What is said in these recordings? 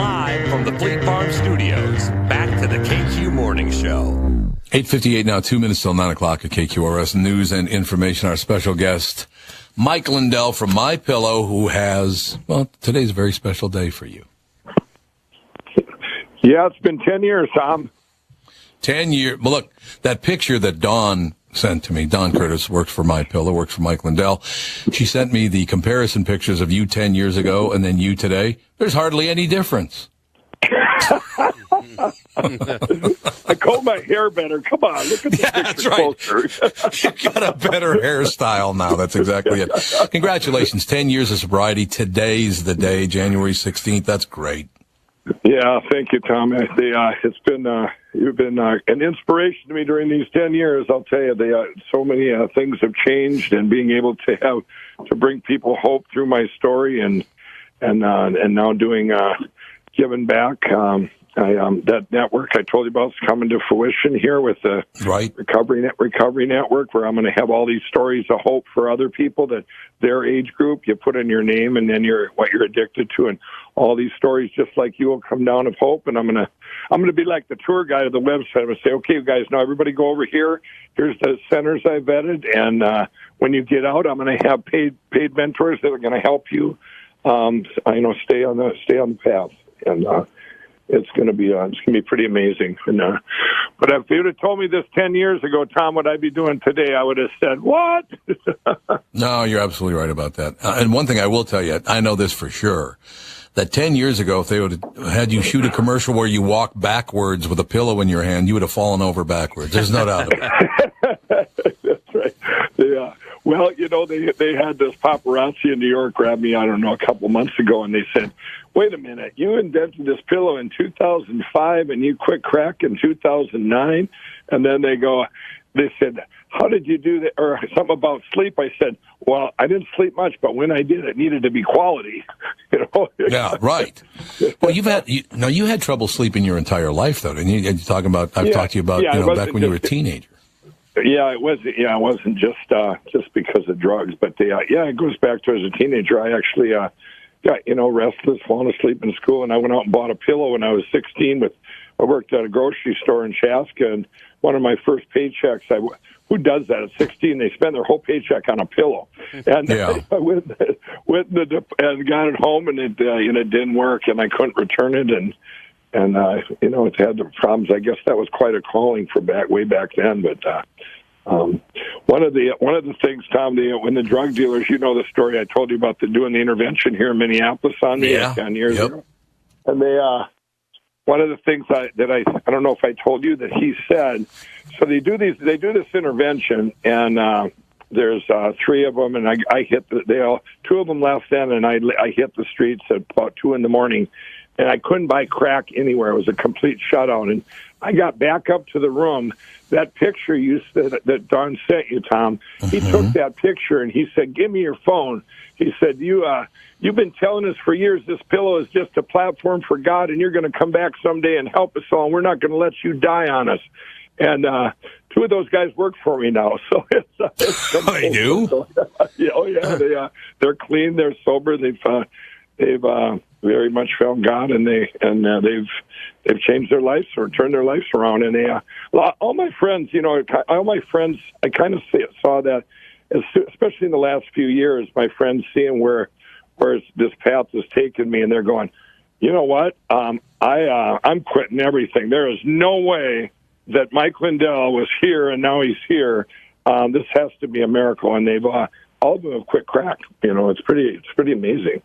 Live from the Fleet Farm Studios, back to the KQ Morning Show. 8:58 now, 2 minutes till 9 o'clock at KQRS News and Information. Our special guest, Mike Lindell from MyPillow, who has, well, today's a very special day for you. Yeah, it's been 10 years, Tom. 10 years. Well, look, that picture that Dawn sent to me, Dawn Curtis works for MyPillow, works for Mike Lindell. She sent me the comparison pictures of you 10 years ago and then you today. There's hardly any difference. I combed my hair better. Come on, look at the picture that's right. closer. You got a better hairstyle now. That's exactly it. Congratulations. 10 years of sobriety. Today's the day, January 16th. That's great. Yeah, thank you, Tom. It's been you've been an inspiration to me during these 10 years. I'll tell you, so many things have changed, and being able to bring people hope through my story, and now doing giving back. That network I told you about is coming to fruition here with the Recovery Network, where I'm going to have all these stories of hope for other people, that their age group. You put in your name and then what you're addicted to, and all these stories just like you will come down of hope. And I'm gonna be like the tour guide of the website. I'm gonna say, okay, you guys, now everybody go over here. Here's the centers I vetted, and when you get out, I'm gonna have paid mentors that are gonna help you. Stay on the path, and it's gonna be pretty amazing. And but if you'd have told me this 10 years ago, Tom, what I'd be doing today, I would have said, what? No, you're absolutely right about that. And one thing I will tell you, I know this for sure, that 10 years ago, if they would have had you shoot a commercial where you walk backwards with a pillow in your hand, you would have fallen over backwards. There's no doubt about it. That's right. Yeah. Well, they had this paparazzi in New York grab me, I don't know, a couple months ago, and they said, wait a minute, you invented this pillow in 2005 and you quit crack in 2009? And then they said, how did you do that? Or something about sleep. I said, well, I didn't sleep much, but when I did, it needed to be quality. Yeah, right. Well, you had trouble sleeping your entire life, though, didn't you? You're talking about, I've talked to you about, back when you were a teenager. Yeah, it wasn't just because of drugs, but it goes back to as a teenager. I actually got restless, falling asleep in school, and I went out and bought a pillow when I was 16. I worked at a grocery store in Chaska, and one of my first paychecks, who does that at 16? They spend their whole paycheck on a pillow, and I went and got it home, and it didn't work, and I couldn't return it, and it had the problems. I guess that was quite a calling for way back then. But one of the things, Tom, when the drug dealers, the story I told you about doing the intervention here in Minneapolis on me 10 years ago, and one of the things I don't know if I told you that he said. So they do this intervention, and there's 3 of them, and I hit 2 of them left then, and I hit the streets at about 2 a.m. And I couldn't buy crack anywhere. It was a complete shutout. And I got back up to the room. That picture that Don sent you, Tom, he took that picture and he said, give me your phone. He said, you've been telling us for years this pillow is just a platform for God, and you're going to come back someday and help us all, and we're not going to let you die on us. And 2 of those guys work for me now. So it's they do? So, they're clean, they're sober, they've very much found God, and they've changed their lives or turned their lives around. And all my friends, I kind of saw that, especially in the last few years, my friends seeing where this path has taken me, and they're going, you know what? I'm quitting everything. There is no way that Mike Lindell was here and now he's here. This has to be a miracle, and they've all of them have quit crack. It's pretty amazing.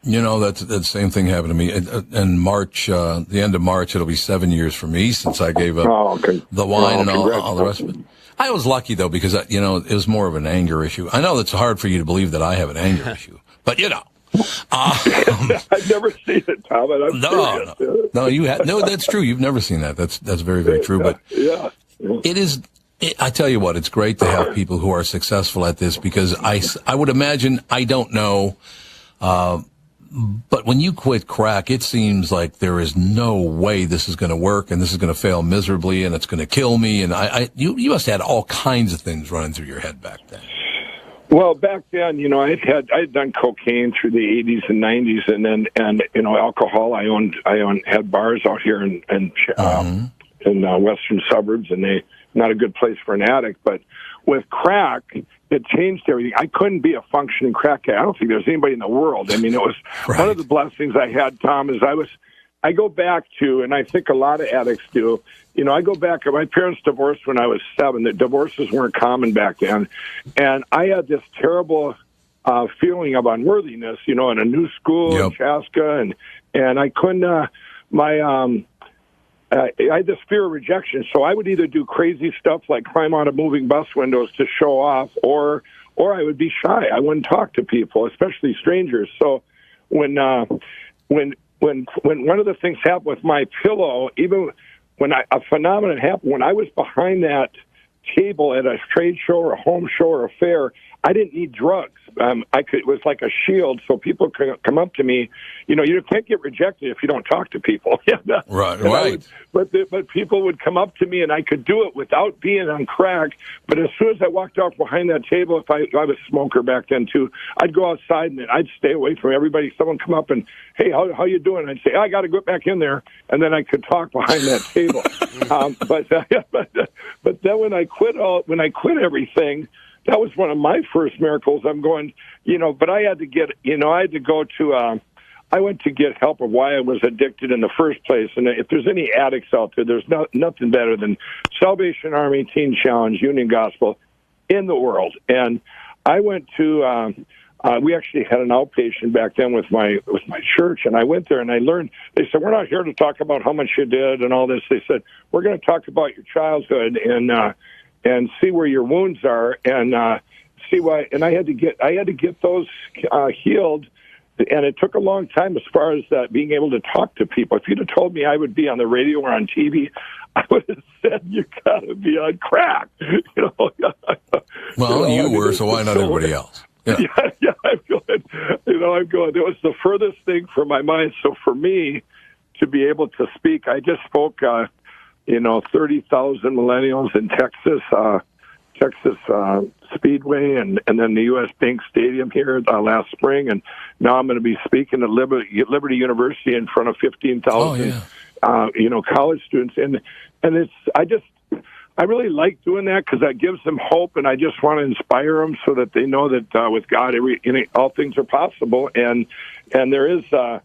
That same thing happened to me in March. The end of March, it'll be 7 years for me since I gave up the wine and all the rest of it. I was lucky though, because it was more of an anger issue. I know it's hard for you to believe that I have an anger issue, but I've never seen it, Tom. No, that's true. You've never seen that. That's very, very true. But it is. I tell you what, it's great to have people who are successful at this, because I would imagine, I don't know. But when you quit crack, it seems like there is no way this is going to work, and this is going to fail miserably, and it's going to kill me. And you must have had all kinds of things running through your head back then. Well, back then, I had done cocaine through the 80s and 90s, and alcohol. I had bars out here in western suburbs, and they not a good place for an addict. But with crack, it changed everything. I couldn't be a functioning crack addict. I don't think there's anybody in the world. I mean, it was one of the blessings I had, Tom, is I go back to, and I think a lot of addicts do, I go back, my parents divorced when I was 7. The divorces weren't common back then. And I had this terrible feeling of unworthiness, in a new school in Chaska. And I couldn't, I had this fear of rejection. So I would either do crazy stuff like climb out of moving bus windows to show off, or I would be shy. I wouldn't talk to people, especially strangers. So when one of the things happened with my pillow, even when a phenomenon happened, when I was behind that table at a trade show or a home show or a fair, I didn't need drugs. It was like a shield, so people could come up to me. You can't get rejected if you don't talk to people. Right. But people would come up to me, and I could do it without being on crack. But as soon as I walked off behind that table, if I was a smoker back then too, I'd go outside and I'd stay away from everybody. Someone come up and, hey, how you doing? I'd say, I got to go back in there, and then I could talk behind that table. But then when I quit everything. That was one of my first miracles. I'm going, but I had to get, I went to get help of why I was addicted in the first place. And if there's any addicts out there, there's nothing better than Salvation Army Teen Challenge, Union Gospel in the world. And I went to, we actually had an outpatient back then with my church, and I went there and I learned. They said, we're not here to talk about how much you did and all this. They said, we're going to talk about your childhood and see where your wounds are, and see why. And I had to get those healed, and it took a long time as far as being able to talk to people. If you'd have told me I would be on the radio or on TV, I would have said you got to be on crack. Well, you were, so why not everybody else? Yeah. I'm going. It was the furthest thing from my mind. So for me to be able to speak, I just spoke. 30,000 millennials in Texas Speedway, and then the U.S. Bank Stadium here last spring, and now I'm going to be speaking at Liberty University in front of 15,000, college students, and I really like doing that because that gives them hope, and I just want to inspire them so that they know that with God, all things are possible, and there is a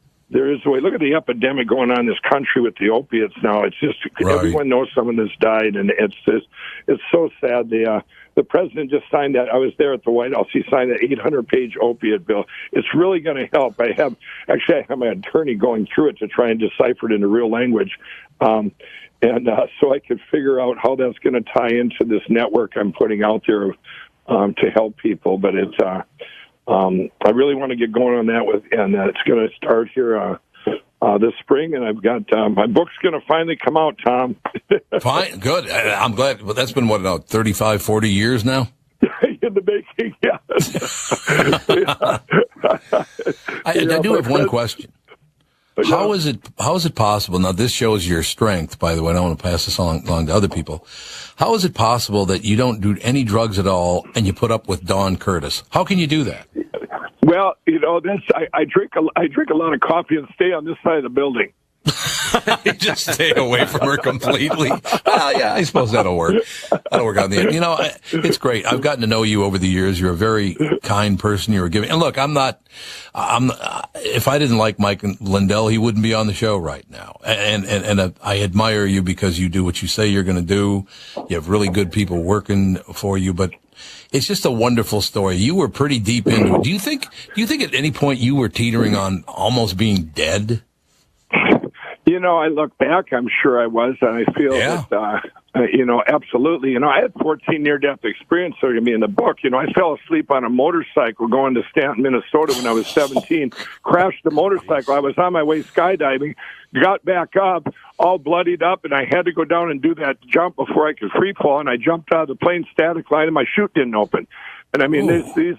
way. Look at the epidemic going on in this country with the opiates now. It's just everyone knows someone that's died, and it's so sad. The president just signed that. I was there at the White House. He signed an 800-page opiate bill. It's really going to help. I have my attorney going through it to try and decipher it into real language, so I could figure out how that's going to tie into this network I'm putting out there to help people. But it's. I really want to get going on that and it's going to start here this spring, and I've got my book's going to finally come out, Tom. Fine, good. I'm glad. Well, that's been, 35, 40 years now? In the making, yeah. I do have one question. How is it possible? Now, this shows your strength, by the way. I don't want to pass this along to other people. How is it possible that you don't do any drugs at all and you put up with Dawn Curtis? How can you do that? Well, I drink a lot of coffee and stay on this side of the building. Just stay away from her completely. Well, yeah, I suppose that'll work. That'll work on the end. It's great. I've gotten to know you over the years. You're a very kind person. You're giving. And look, if I didn't like Mike and Lindell, he wouldn't be on the show right now. And I admire you because you do what you say you're going to do. You have really good people working for you, but it's just a wonderful story. You were pretty deep into it. Do you think at any point you were teetering on almost being dead? I look back, I'm sure I was, and I feel that, absolutely. I had 14 near-death experiences in the book. I fell asleep on a motorcycle going to Stanton, Minnesota when I was 17, crashed the motorcycle. I was on my way skydiving, got back up, all bloodied up, and I had to go down and do that jump before I could free fall, and I jumped out of the plane static line, and my chute didn't open. And, there's these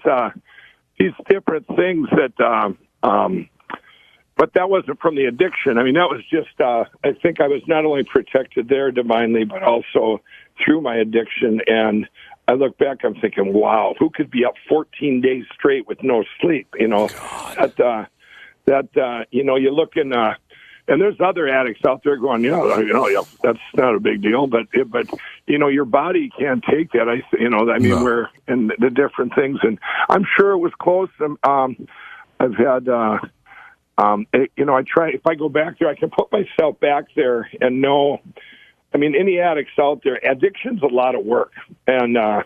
different things that but that wasn't from the addiction. That was just, I think I was not only protected there divinely, but also through my addiction. And I look back, I'm thinking, wow, who could be up 14 days straight with no sleep? You know, you know, you look in, and there's other addicts out there going, yeah, that's not a big deal, but you know, your body can't take that. We're and the different things, and I'm sure it was close. I've had, you know, I try, if I go back there, I can put myself back there and know. I mean, any addicts out there, addiction's a lot of work, and a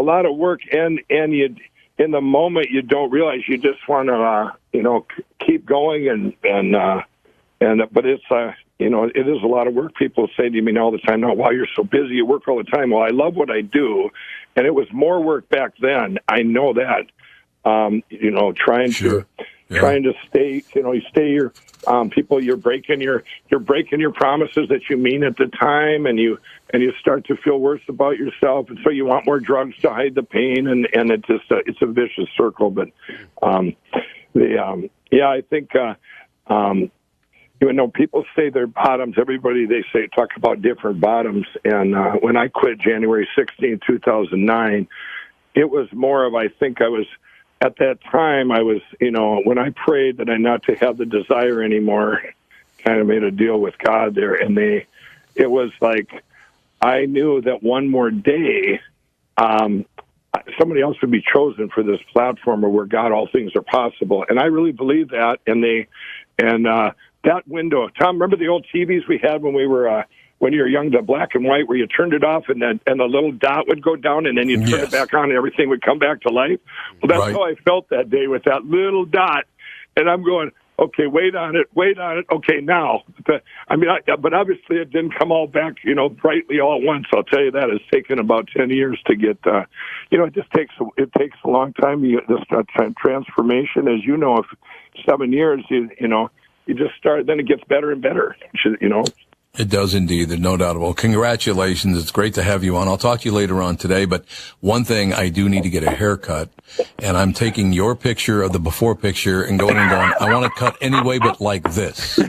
lot of work, and you, in the moment, you don't realize you just want to, you know, keep going, but it's, you know, it is a lot of work. People say to me all the time, "No, wow, you're so busy, you work all the time." Well, I love what I do, and it was more work back then. I know that, you know, trying to stay, you know, you stay your. People, you're breaking your promises that you mean at the time, and you start to feel worse about yourself, and so you want more drugs to hide the pain, and it just it's a vicious circle. But I think you know, people say their bottoms. Everybody talk about different bottoms, and when I quit January 16, 2009, it was more of, I think I was. At that time, I was, you know, when I prayed that I not to have the desire anymore, kind of made a deal with God there, and it was like, I knew that one more day, somebody else would be chosen for this platform where God, all things are possible, and I really believe that, and that window, Tom, remember the old TVs we had when we were, when you were young, the black and white, where you turned it off and the little dot would go down, and then you turn it back on and everything would come back to life? Well, that's how I felt that day with that little dot. And I'm going, okay, wait on it. Okay, now. But obviously it didn't come all back, you know, brightly all at once. I'll tell you that. It's taken about 10 years to get, you know, it takes a long time. This transformation, as you know, if 7 years, you know, you just start, then it gets better and better, you know. It does indeed. There's no doubt. Well, congratulations. It's great to have you on. I'll talk to you later on today, but one thing, I do need to get a haircut, and I'm taking your picture of the before picture and going, I want to cut anyway, but like this.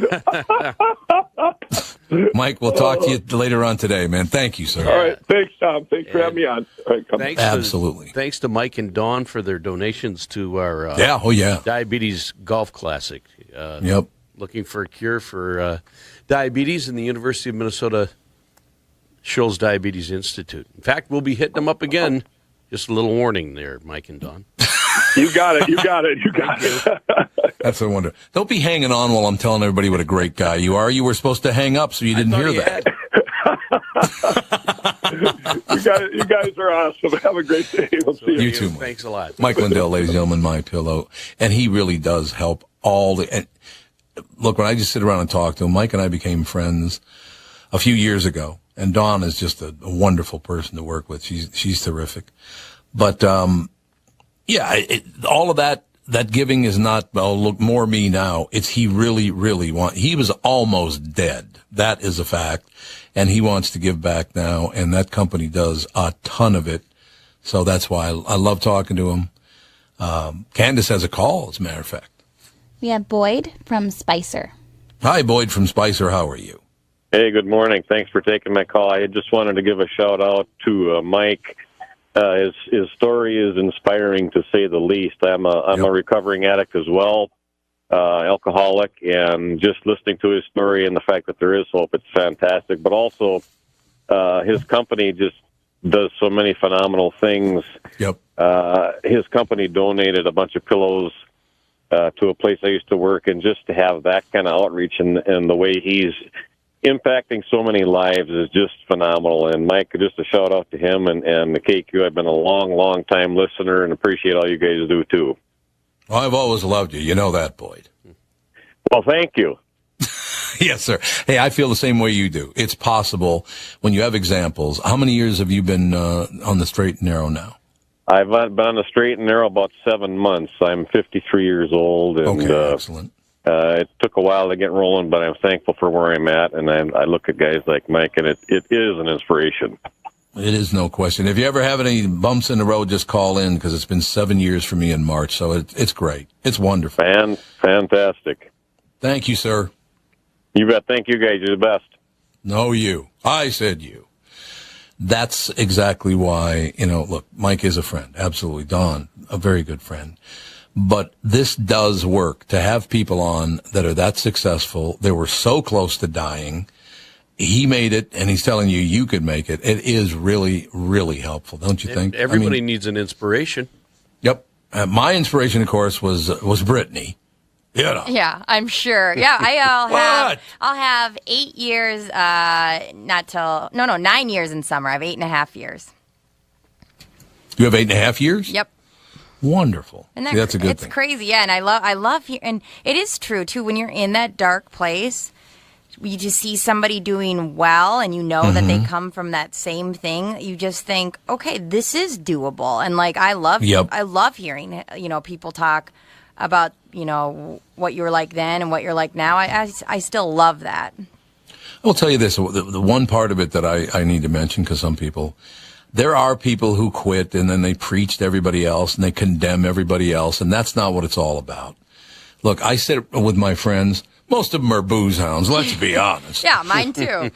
Mike, we'll talk to you later on today, man. Thank you, sir. All right. Thanks, Tom. Thanks for having me on. All right, Absolutely. Thanks to Mike and Dawn for their donations to our Diabetes Golf Classic. Looking for a cure for diabetes, and the University of Minnesota Shoals Diabetes Institute. In fact, we'll be hitting them up again. Just a little warning there, Mike and Dawn. You got it. That's a wonder. Don't be hanging on while I'm telling everybody what a great guy you are. You were supposed to hang up, so you didn't hear that. You guys are awesome. Have a great day. We'll see you. You too, Mike. Thanks a lot. Mike Lindell, ladies and gentlemen, My Pillow. And he really does help all the... And look, when I just sit around and talk to him, Mike and I became friends a few years ago. And Dawn is just a wonderful person to work with. She's terrific. But, all of that giving is not, look, more me now. It's he really, really he was almost dead. That is a fact. And he wants to give back now. And that company does a ton of it. So that's why I love talking to him. Candace has a call, as a matter of fact. We have Boyd from Spicer. Hi, Boyd from Spicer. How are you? Hey, good morning. Thanks for taking my call. I just wanted to give a shout out to Mike. His story is inspiring, to say the least. I'm a recovering addict as well, alcoholic, and just listening to his story and the fact that there is hope, it's fantastic. But also, his company just does so many phenomenal things. Yep. His company donated a bunch of pillows to a place I used to work, and just to have that kind of outreach and the way he's impacting so many lives is just phenomenal. And Mike, just a shout out to him and the KQ. I've been a long time listener and appreciate all you guys do too. Well, I've always loved you. You know that, Boyd. Well, thank you. Yes, sir. Hey, I feel the same way you do. It's possible when you have examples. How many years have you been on the straight and narrow now? I've been on the straight and narrow about 7 months. I'm 53 years old. And, excellent. It took a while to get rolling, but I'm thankful for where I'm at. And I look at guys like Mike, and it is an inspiration. It is, no question. If you ever have any bumps in the road, just call in, because it's been 7 years for me in March. So it's great. It's wonderful. Fantastic. Thank you, sir. You bet. Thank you, guys. You're the best. No, you. I said you. That's exactly why, look, Mike is a friend. Absolutely. Don, a very good friend. But this does work to have people on that are that successful. They were so close to dying. He made it, and he's telling you could make it. It is really, really helpful, don't you think? Everybody needs an inspiration. Yep. My inspiration, of course, was Brittany. Yeah, I'm sure. Yeah, I'll have 8 years, 9 years in summer. I have 8.5 years. You have 8.5 years? Yep. Wonderful. And that's a good thing. It's crazy, yeah. And I love here, and it is true too. When you're in that dark place, you just see somebody doing well, and you know that they come from that same thing. You just think, okay, this is doable. And like I love hearing people talk about what you were like then and what you're like now. I still love that. I'll tell you this: the one part of it that I need to mention, because there are people who quit and then they preach to everybody else and they condemn everybody else, and that's not what it's all about. Look, I sit with my friends. Most of them are booze hounds, let's be honest. Yeah, mine too.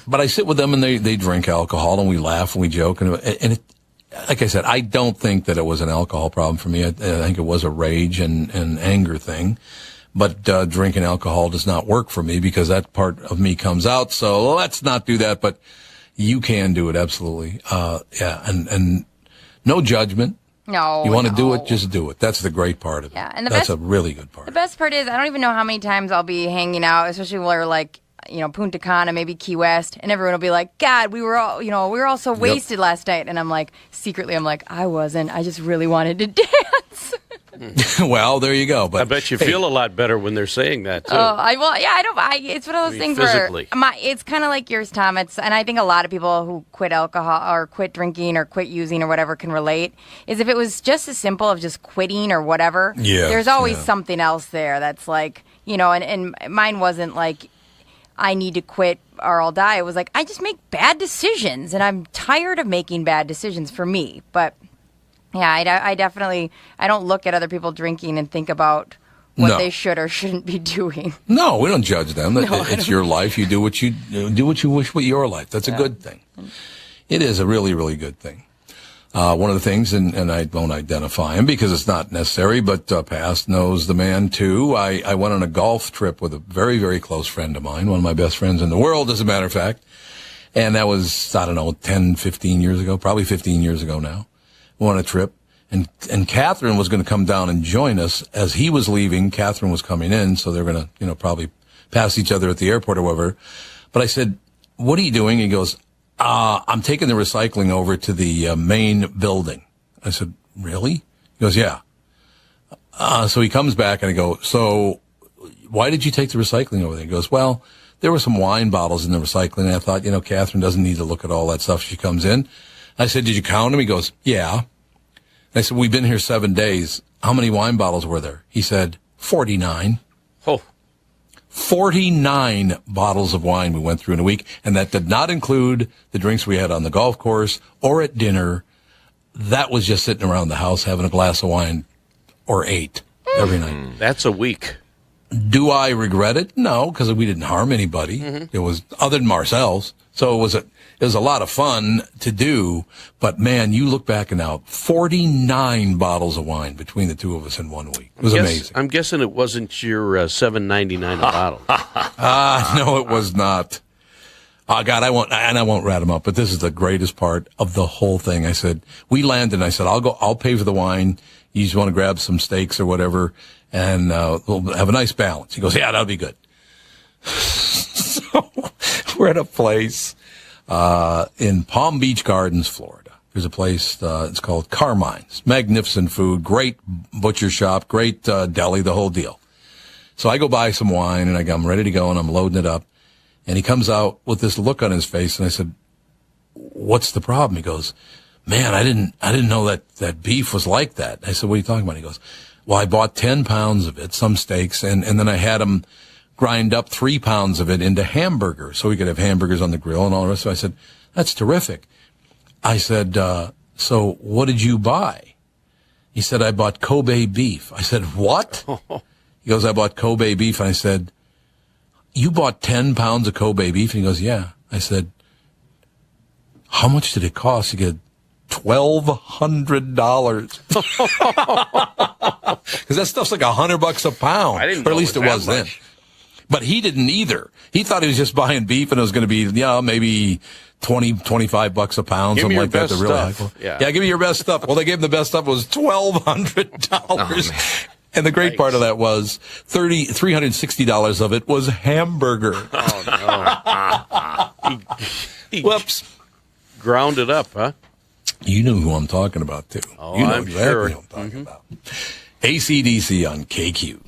But I sit with them and they drink alcohol and we laugh and we joke. And like I said, I don't think that it was an alcohol problem for me. I think it was a rage and anger thing. But drinking alcohol does not work for me because that part of me comes out. So let's not do that. But you can do it, absolutely. And no judgment. No. You want to do it, just do it. That's the great part of it. Yeah, and that's a really good part. The best part is I don't even know how many times I'll be hanging out, especially where Punta Cana, maybe Key West, and everyone will be like, God, we were all so wasted last night. And I'm like, secretly, I wasn't. I just really wanted to dance. Well, there you go. But I bet you feel a lot better when they're saying that too. It's one of those things physically. Where it's kind of like yours, Tom. And I think a lot of people who quit alcohol or quit drinking or quit using or whatever can relate. Is if it was just as simple of just quitting or whatever. Yeah, there's always something else there that's like and mine wasn't like I need to quit or I'll die. It was like I just make bad decisions and I'm tired of making bad decisions for me, but. Yeah, I definitely, I don't look at other people drinking and think about what they should or shouldn't be doing. No, we don't judge them. It's your life. You do what you wish with your life. That's a good thing. It is a really, really good thing. One of the things, and I won't identify him because it's not necessary, but Past knows the man too. I went on a golf trip with a very, very close friend of mine, one of my best friends in the world, as a matter of fact. And that was, 10, 15 years ago, probably 15 years ago now. On a trip, and Catherine was going to come down and join us. As he was leaving, Catherine was coming in, so they're going to, probably pass each other at the airport or whatever. But I said, what are you doing? He goes, I'm taking the recycling over to the main building. I said, really? He goes, yeah. So he comes back and I go, so why did you take the recycling over there? He goes, well, there were some wine bottles in the recycling, and I thought, Catherine doesn't need to look at all that stuff. She comes in. I said, did you count them? He goes, yeah. I said, we've been here 7 days. How many wine bottles were there? He said, 49. Oh. 49 bottles of wine we went through in a week, and that did not include the drinks we had on the golf course or at dinner. That was just sitting around the house having a glass of wine or 8 every night. That's a week. Do I regret it? No, because we didn't harm anybody. It was other than Marcel's. So it was a lot of fun to do, but man, you look back and now 49 bottles of wine between the two of us in 1 week. It was amazing. I'm guessing it wasn't your $7.99 a bottle. No, it was not. Oh God, I won't rat him up, but this is the greatest part of the whole thing. I said, we landed and I said, I'll pay for the wine. You just want to grab some steaks or whatever and, we'll have a nice balance. He goes, yeah, that'll be good. So we're at a place in Palm Beach Gardens, Florida. There's a place, it's called Carmine's. Magnificent food, great butcher shop, great deli, the whole deal. So I go buy some wine, and I'm ready to go, and I'm loading it up. And he comes out with this look on his face, and I said, what's the problem? He goes, man, I didn't know that beef was like that. I said, what are you talking about? He goes, well, I bought 10 pounds of it, some steaks, and then I had them grind up 3 pounds of it into hamburgers so we could have hamburgers on the grill and all the rest. So I said, that's terrific. I said, so what did you buy? He said, I bought Kobe beef. I said, what? He goes, I bought Kobe beef. And I said, you bought 10 pounds of Kobe beef? And he goes, yeah. I said, How much did it cost to get $1,200? Because that stuff's like $100 a pound. Or at least it was then. But he didn't either. He thought he was just buying beef and it was going to be, maybe $20-25 a pound, something like that. The real yeah, give me your best stuff. Well, they gave him the best stuff. It was $1,200. And the great part of that was $360 of it was hamburger. Oh, no. Whoops. Ground it up, huh? You know who I'm talking about, too. Oh, you know I'm exactly sure. who I'm talking about. AC/DC on KQ.